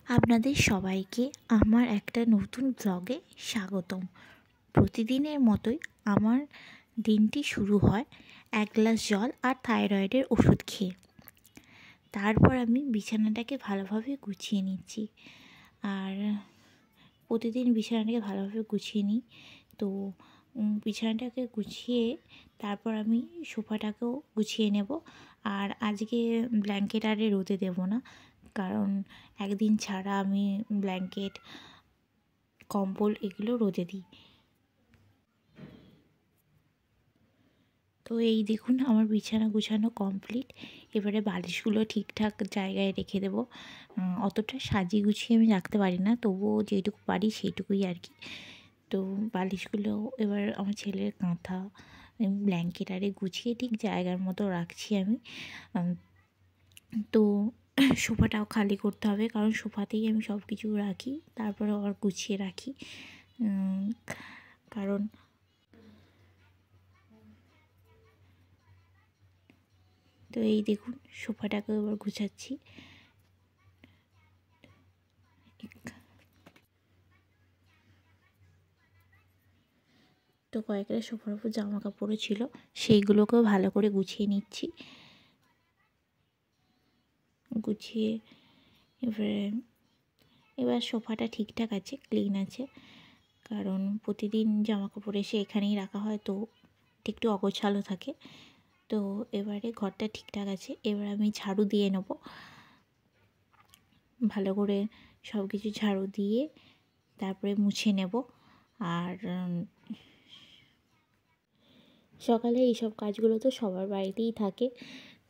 আপনাদের সবাইকে আমার একটা নতুন ব্লগে স্বাগতম। প্রতিদিনের মতোই আমার দিনটি শুরু হয় 1 গ্লাস জল আর থাইরয়েডের ওষুধ খেয়ে। তারপর আমি বিছানাটাকে ভালোভাবে গুছিয়ে নিচ্ছি। আর প্রতিদিন বিছানাটাকে ভালোভাবে গুছিয়ে নিই। তো বিছানাটাকে গুছিয়ে তারপর আমি সোফাটাকেও গুছিয়ে নেব। আর আজকে ব্ল্যাঙ্কেট আর রোদে দেবো না, কারণ একদিন ছাড়া আমি ব্ল্যাঙ্কেট, কম্বল এগুলো রোদে দিই। তো এই দেখুন আমার বিছানা গুছানো কমপ্লিট। এবারে বালিশগুলো ঠিকঠাক জায়গায় রেখে দেবো। অতটা সাজিয়ে গুছিয়ে আমি রাখতে পারি না, তবুও যেটুকু পারি সেইটুকুই আর কি। তো বালিশগুলো এবার আমার ছেলের কাঁথা, ব্ল্যাঙ্কেট আরে গুছিয়ে ঠিক জায়গার মতো রাখছি আমি। তো সোফাটাও খালি করতে হবে, কারণ সোফাতেই আমি সব কিছু রাখি, তারপরে আবার গুছিয়ে রাখি। কারণ তো এই দেখুন সোফাটাকেও এবার গুছাচ্ছি। তো কয়েকটা সোফার উপর জামা কাপড়ও ছিল, সেইগুলোকেও ভালো করে গুছিয়ে নিচ্ছি। গুছিয়ে এবার সোফাটা ঠিকঠাক আছে, ক্লিন আছে, কারণ প্রতিদিন জামা কাপড় এসে এখানেই রাখা হয়, তো একটু অগোছালো থাকে। তো এবারে ঘরটা ঠিকঠাক আছে। এবার আমি ঝাড়ু দিয়ে নেব, ভালো করে সব কিছু ঝাড়ু দিয়ে তারপরে মুছে নেব। আর সকালে এইসব কাজগুলো তো সবার বাড়িতেই থাকে,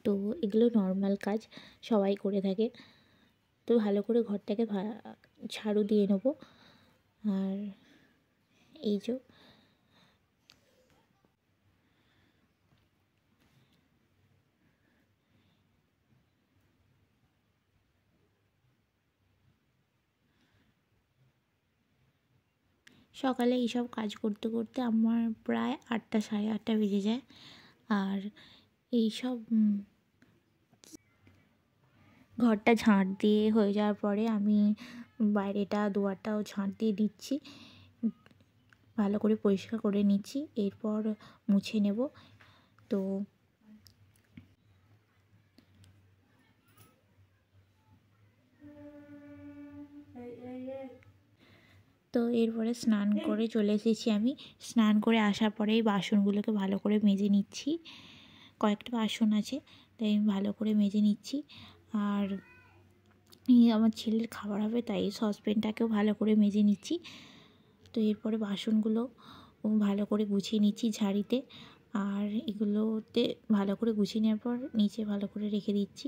তো এগুলো নর্মাল কাজ, সবাই করে থাকে। তো ভালো করে ঘরটাকে ঝাড়ু দিয়ে নেব। আর এই যে সকালে এইসব কাজ করতে করতে আমার প্রায় 8টা সাড়ে 8টা বেজে যায়। আর এইসব ঘরটা ঝাঁট দিয়ে হয়ে যাওয়ার পরে আমি বাইরেটা দুয়ারটাও ঝাঁট দিয়ে দিচ্ছি, ভালো করে পরিষ্কার করে নিচ্ছি, এরপর মুছে নেব। তো এরপরে স্নান করে চলে এসেছি আমি। স্নান করে আসার পরেই বাসনগুলোকে ভালো করে মেজে নিচ্ছি। কয়েকটা বাসন আছে, তাই আমি ভালো করে মেজে নিচ্ছি। আর আমার ছেলের খাবার হবে, তাই সসপ্যানটাকেও ভালো করে মেজে নিচ্ছি। তো এরপরে বাসনগুলো ভালো করে গুছিয়ে নিচ্ছি ঝাড়িতে। আর এগুলোতে ভালো করে গুছিয়ে নেওয়ার পর নিচে ভালো করে রেখে দিচ্ছি।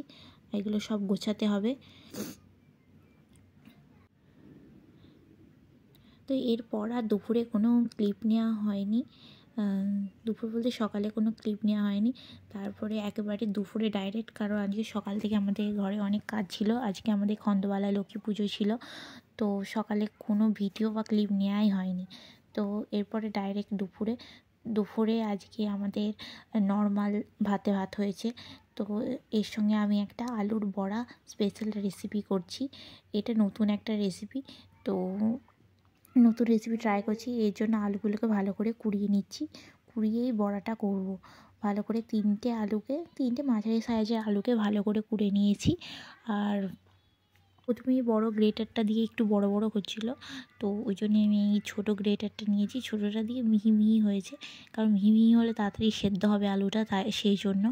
এগুলো সব গোছাতে হবে। তো এরপর আর দুপুরে কোনো ক্লিপ নেওয়া হয়নি। দুপুর বলতে সকালে কোনো ক্লিপ নেওয়া হয়নি। তারপরে একেবারে দুপুরে ডাইরেক্ট, কারণ আজকে সকাল থেকে আমাদের ঘরে অনেক কাজ ছিল। আজকে আমাদের খন্দবালায় লক্ষ্মী পুজো ছিল, তো সকালে কোনো ভিডিও বা ক্লিপ নেওয়াই হয়নি। তো এরপরে ডাইরেক্ট দুপুরে আজকে আমাদের নর্মাল ভাতে ভাত হয়েছে। তো এর সঙ্গে আমি একটা আলুর বড়া স্পেশাল রেসিপি করছি। এটা নতুন একটা রেসিপি, তো নতুন রেসিপি ট্রাই করছি। এর জন্য আলুগুলোকে ভালো করে কুড়িয়ে নিচ্ছি, কুড়িয়েই বড়াটা করব। ভালো করে তিনটে মাঝারি সাইজের আলুকে ভালো করে কুড়ে নিয়েছি। আর প্রথমেই বড় গ্রেটারটা দিয়ে একটু বড় বড় হচ্ছিলো, তো ওই জন্যে আমি এই ছোটো গ্রেটারটা নিয়েছি। ছোটোটা দিয়ে মিহি মিহি হয়েছে, কারণ মিহি মিহি হলে তাড়াতাড়ি সেদ্ধ হবে আলুটা, তাই সেই জন্য।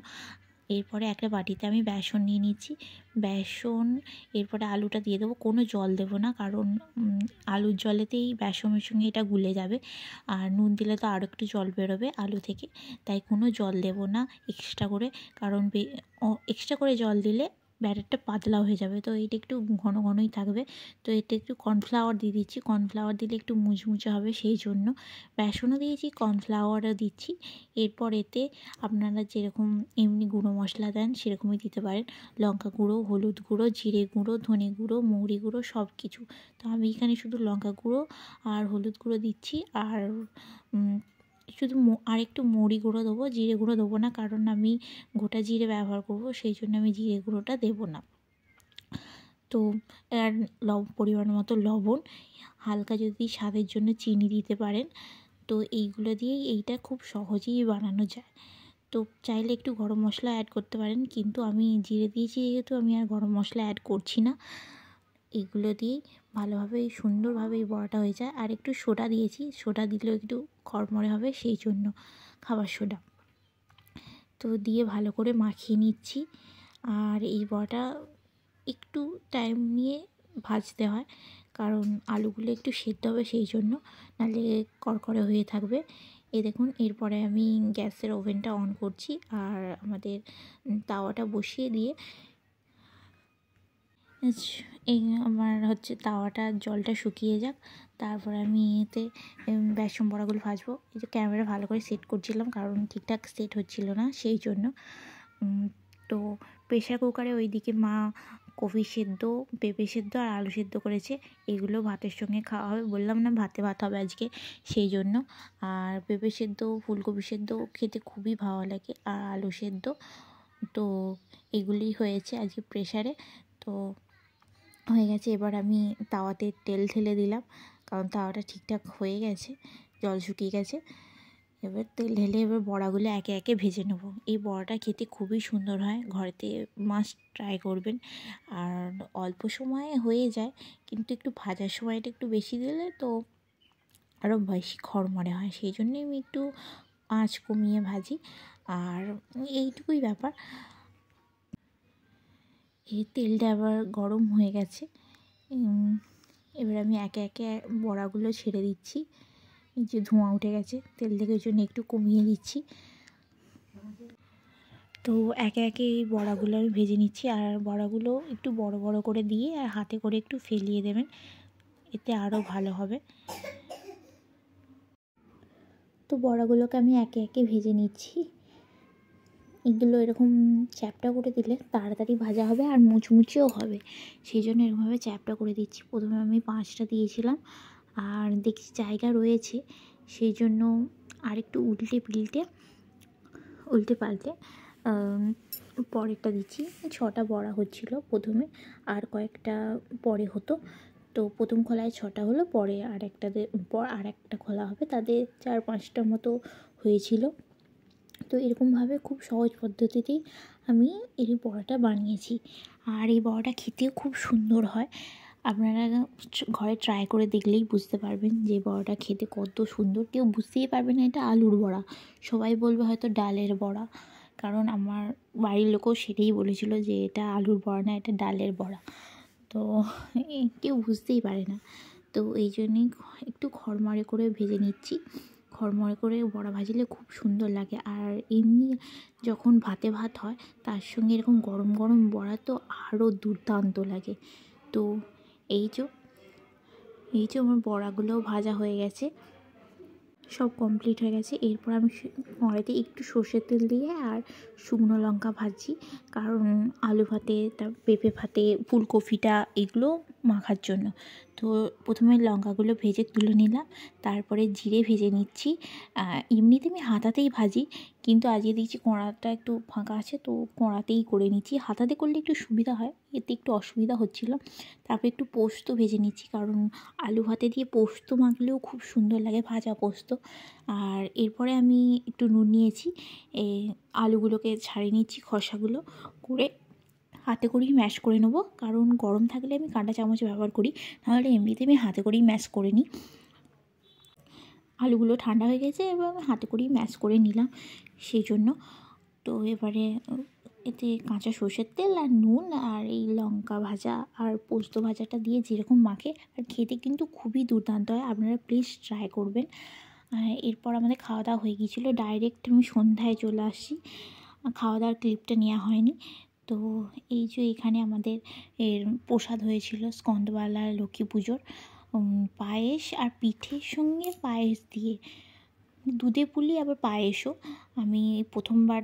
এরপরে একটা বাটিতে আমি বেসন নিয়ে নিচ্ছি। এরপরে আলুটা দিয়ে দেবো, কোনো জল দেবো না, কারণ আলুর জলেতেই বেসনের সঙ্গে এটা গুলে যাবে। আর নুন দিলে তো আরও একটু জল বেরোবে আলু থেকে, তাই কোনো জল দেবো না এক্সট্রা করে, কারণ এক্সট্রা করে জল দিলে ব্যাটারটা পাতলা হয়ে যাবে। তো এটা একটু ঘন ঘনই থাকবে। তো এতে একটু কর্নফ্লাওয়ার দিয়ে দিচ্ছি, কর্নফ্লাওয়ার দিলে একটু মুচমুচে হবে, সেই জন্য বেসনও দিয়েছি, কর্নফ্লাওয়ারও দিচ্ছি। এরপর এতে আপনারা যেরকম এমনি গুঁড়ো মশলা দেন সেরকমই দিতে পারেন, লঙ্কা গুঁড়ো, হলুদ গুঁড়ো, জিরে গুঁড়ো, ধনে গুঁড়ো, মৌরি গুঁড়ো, সব কিছু। তো আমি এখানে শুধু লঙ্কা গুঁড়ো আর হলুদ গুঁড়ো দিচ্ছি। আর শুধু আর একটু মৌরি গুঁড়ো দেবো, জিরে গুঁড়ো দেবো না, কারণ আমি গোটা জিরে ব্যবহার করব, সেই জন্য আমি জিরে গুঁড়োটা দেবো না। তো আর পরিমাণ মতো লবণ, হালকা যদি স্বাদের জন্য চিনি দিতে পারেন। তো এইগুলো দিয়েই এইটা খুব সহজেই বানানো যায়। তো চাইলে একটু গরম মশলা অ্যাড করতে পারেন, কিন্তু আমি জিরে দিয়েছি যেহেতু আমি আর গরম মশলা অ্যাড করছি না। এগুলো দিয়েই ভালোভাবে সুন্দরভাবে এই বড়াটা হয়ে যায়। আর একটু সোডা দিয়েছি, সোডা দিলেও একটু খড়মড়ে হবে, সেই জন্য খাবার সোডা। তো দিয়ে ভালো করে মাখিয়ে নিচ্ছি। আর এই বড়াটা একটু টাইম নিয়ে ভাজতে হয়, কারণ আলুগুলো একটু সেদ্ধ হবে, সেই জন্য, নাহলে কড়কড়ে হয়ে থাকবে। এই দেখুন, এরপরে আমি গ্যাসের ওভেনটা অন করছি আর আমাদের তাওয়াটা বসিয়ে দিয়ে এই আমার তাওয়াটা জলটা শুকিয়ে যাক, তারপরে আমি এতে বেসন বড়াগুলো ভাজবো। এই যে ক্যামেরা ভালো করে সেট করছিলাম, কারণ ঠিকঠাক সেট হচ্ছিল না, সেই জন্য। তো প্রেশার কুকারে ওইদিকে মা কফি সেদ্ধ, পেঁপে সেদ্ধ আর আলু সেদ্ধ করেছে। এগুলো ভাতের সঙ্গে খাওয়া হবে, বললাম না ভাতে ভাত হবে আজকে, সেই জন্য। আর পেঁপে সেদ্ধ, ফুলকপি সেদ্ধ খেতে খুবই ভালো লাগে, আর আলু সেদ্ধ। তো এগুলি হয়েছে আজকে প্রেশারে। তো হয়ে গেছে, এবার আমি তাওয়াতে তেল ঢেলে দিলাম, কারণ তাওয়াটা ঠিকঠাক হয়ে গেছে, জল শুকিয়ে গেছে। এবার তেল ঢেলে এবার বড়াগুলো একে একে ভেজে নেব। এই বড়াটা খেতে খুবই সুন্দর হয়, ঘরেতে মাস্ট ট্রাই করবেন। আর অল্প সময়ে হয়ে যায়, কিন্তু একটু ভাজার সময়টা একটু বেশি দিলে তো আরও বেশি খড়মড়ে হয়, সেই জন্যে আমি একটু আঁচ কমিয়ে ভাজি। আর এইটুকুই ব্যাপার। এই তেলটা আবার গরম হয়ে গেছে। এবার আমি একে একে বড়াগুলো ছেড়ে দিচ্ছি। এই যে ধোঁয়া উঠে গেছে তেল থেকে, ওই জন্য একটু কমিয়ে দিচ্ছি। তো একে একে এই বড়াগুলো আমি ভেজে নিচ্ছি। আর বড়াগুলো একটু বড় বড় করে দিয়ে আর হাতে করে একটু ফেলিয়ে দেবেন, এতে আরও ভালো হবে। তো বড়াগুলোকে আমি একে একে ভেজে নিচ্ছি। এগুলো এরকম চ্যাপটা করে দিলে তাড়াতাড়ি ভাজা হবে আর মুচমুচেও হবে, সেই জন্য এরকমভাবে চ্যাপটা করে দিচ্ছি। প্রথমে আমি 5টা দিয়েছিলাম, আর দেখছি জায়গা রয়েছে, সেই জন্য আরেকটু উল্টে পাল্টে পরেরটা দিচ্ছি। 6টা বড়া হচ্ছিলো প্রথমে, আর কয়েকটা পরে হতো। তো প্রথম খোলায় 6টা হলো, পরে আর একটা খোলা হবে, তাদের 4-5টার মতো হয়েছিল। তো এরকমভাবে খুব সহজ পদ্ধতিতেই আমি এই বড়াটা বানিয়েছি। আর এই বড়াটা খেতেও খুব সুন্দর হয়। আপনারা ঘরে ট্রাই করে দেখলেই বুঝতে পারবেন যে বড়াটা খেতে কত সুন্দর। কেউ বুঝতেই পারবে না এটা আলুর বড়া, সবাই বলবে হয়তো ডালের বড়া, কারণ আমার বাড়ির লোকও সেটাই বলেছিল যে এটা আলুর বড়া না, এটা ডালের বড়া। তো কেউ বুঝতেই পারে না। তো এই জন্যেই একটু খড়মড়ে করে ভেজে নিচ্ছি। খড়মড়ে করে বড়া ভাজলে খুব সুন্দর লাগে। আর এমনি যখন ভাতে ভাত হয়, তার সঙ্গে এরকম গরম গরম বড়া তো আরও দুর্দান্ত লাগে। তো এই যে আমার বড়াগুলোও ভাজা হয়ে গেছে, সব কমপ্লিট হয়ে গেছে। এরপর আমি কড়াইতে একটু সর্ষের তেল দিয়ে আর শুকনো লঙ্কা ভাজছি, কারণ আলু ভাতে, পেঁপে ভাতে, ফুলকপিটা এগুলো মাখার জন্য। তো প্রথমে লঙ্কাগুলো ভেজে তুলে নিলাম, তারপরে জিরে ভেজে নিচ্ছি। এমনিতে আমি হাতাতেই ভাজি, কিন্তু আজকে দেখছি কড়াটা একটু ফাঁকা আছে, তো কড়াতেই করে নিচ্ছি। হাতাতে করলে একটু সুবিধা হয়, এতে একটু অসুবিধা হচ্ছিলো। তারপরে একটু পোস্ত ভেজে নিচ্ছি, কারণ আলু ভাতে দিয়ে পোস্ত মাখলেও খুব সুন্দর লাগে, ভাজা পোস্ত। আর এরপরে আমি একটু নুন নিয়েছি, আলুগুলোকে ছাড়িয়ে নিচ্ছি, খোসাগুলো করে হাতে করেই ম্যাশ করে নেবো, কারণ গরম থাকলে আমি কাঁটা চামচ ব্যবহার করি, নাহলে এমনিতে আমি হাতে করেই ম্যাশ করে নিই। আলুগুলো ঠান্ডা হয়ে গেছে এবং হাতে করেই ম্যাশ করে নিলাম, সেই জন্য। তো এবারে এতে কাঁচা সর্ষের তেল আর নুন আর এই লঙ্কা ভাজা আর পোস্ত ভাজাটা দিয়ে যেরকম মাখে, আর খেতে কিন্তু খুবই দুর্দান্ত হয়, আপনারা প্লিজ ট্রাই করবেন। এরপর আমাদের খাওয়া দাওয়া হয়ে গিয়েছিলো, ডাইরেক্ট আমি সন্ধ্যায় চলে আসছি, খাওয়া দাওয়ার ক্লিপটা নেওয়া হয়নি। তো এই যে এখানে আমাদের প্রসাদ হয়েছিল স্কন্দবালা লক্ষ্মী পুজোর, পায়েস আর পিঠের সঙ্গে পায়েস দিয়ে, দুধে পুলি আবার পায়েসও আমি প্রথমবার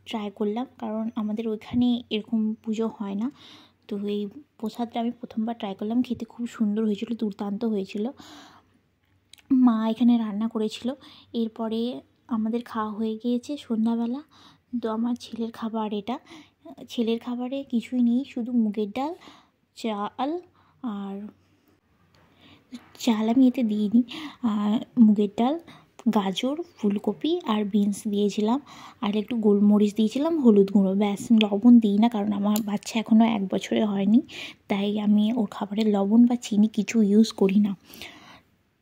ট্রাই করলাম, কারণ আমাদের ওইখানে এরকম পুজো হয় না। তো এই প্রসাদটা আমি প্রথমবার ট্রাই করলাম, খেতে খুব সুন্দর হয়েছিল, দুর্দান্ত হয়েছিল। মা এখানে রান্না করেছিল। এরপরে আমাদের খাওয়া হয়ে গিয়েছে সন্ধ্যাবেলা। তো আমার ছেলের খাবার এটা, ছেলের খাবারে কিছুই নেই, শুধু মুগের ডাল, চাল, আর চাল আমি এতে দিইনি, মুগের ডাল, গাজর, ফুলকপি আর বিনস দিয়েছিলাম, আর একটু গোলমরিচ দিয়েছিলাম, হলুদ গুঁড়ো, ব্যাস। লবণ দিই না, কারণ আমার বাচ্চা এখনও 1 বছরের হয়নি, তাই আমি ওর খাবারে লবণ বা চিনি কিছু ইউজ করি না।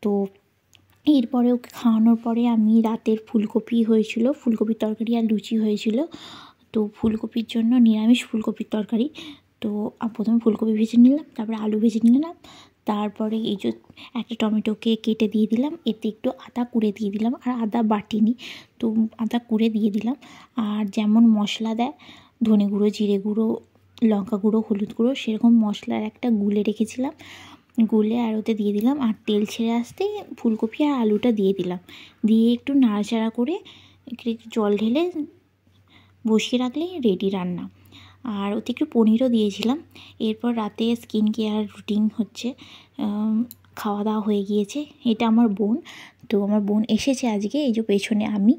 তো এরপরে ওকে খাওয়ানোর পরে আমি রাতের ফুলকপি হয়েছিল, ফুলকপির তরকারি আর লুচি হয়েছিল। তো ফুলকপির জন্য নিরামিষ ফুলকপির তরকারি, তো প্রথমে ফুলকপি ভেজে নিলাম, তারপরে আলু ভেজে নিলাম, তারপরে এই যে একটা টমেটোকে কেটে দিয়ে দিলাম, এতে একটু আদা কুড়ে দিয়ে দিলাম, আর আদা বাটিনি, তো আদা কুড়ে দিয়ে দিলাম। আর যেমন মশলা দেয় ধনে গুঁড়ো, জিরে গুঁড়ো, লঙ্কা গুঁড়ো, হলুদ গুঁড়ো, সেরকম মশলার একটা গুলে রেখেছিলাম, গুলে আর ওতে দিয়ে দিলাম, আর তেল ছেড়ে আসতেই ফুলকপি আর আলুটা দিয়ে দিলাম, দিয়ে একটু নাড়াচাড়া করে একটু জল ঢেলে বসিয়ে রাখলেই রেডি রান্না। আর ওতে একটু পনিরও দিয়েছিলাম। এরপর রাতে স্কিন কেয়ার রুটিন হচ্ছে, খাওয়া দাওয়া হয়ে গিয়েছে। এটা আমার বোন, তো আমার বোন এসেছে আজকে, এই যে পেছনে আমি।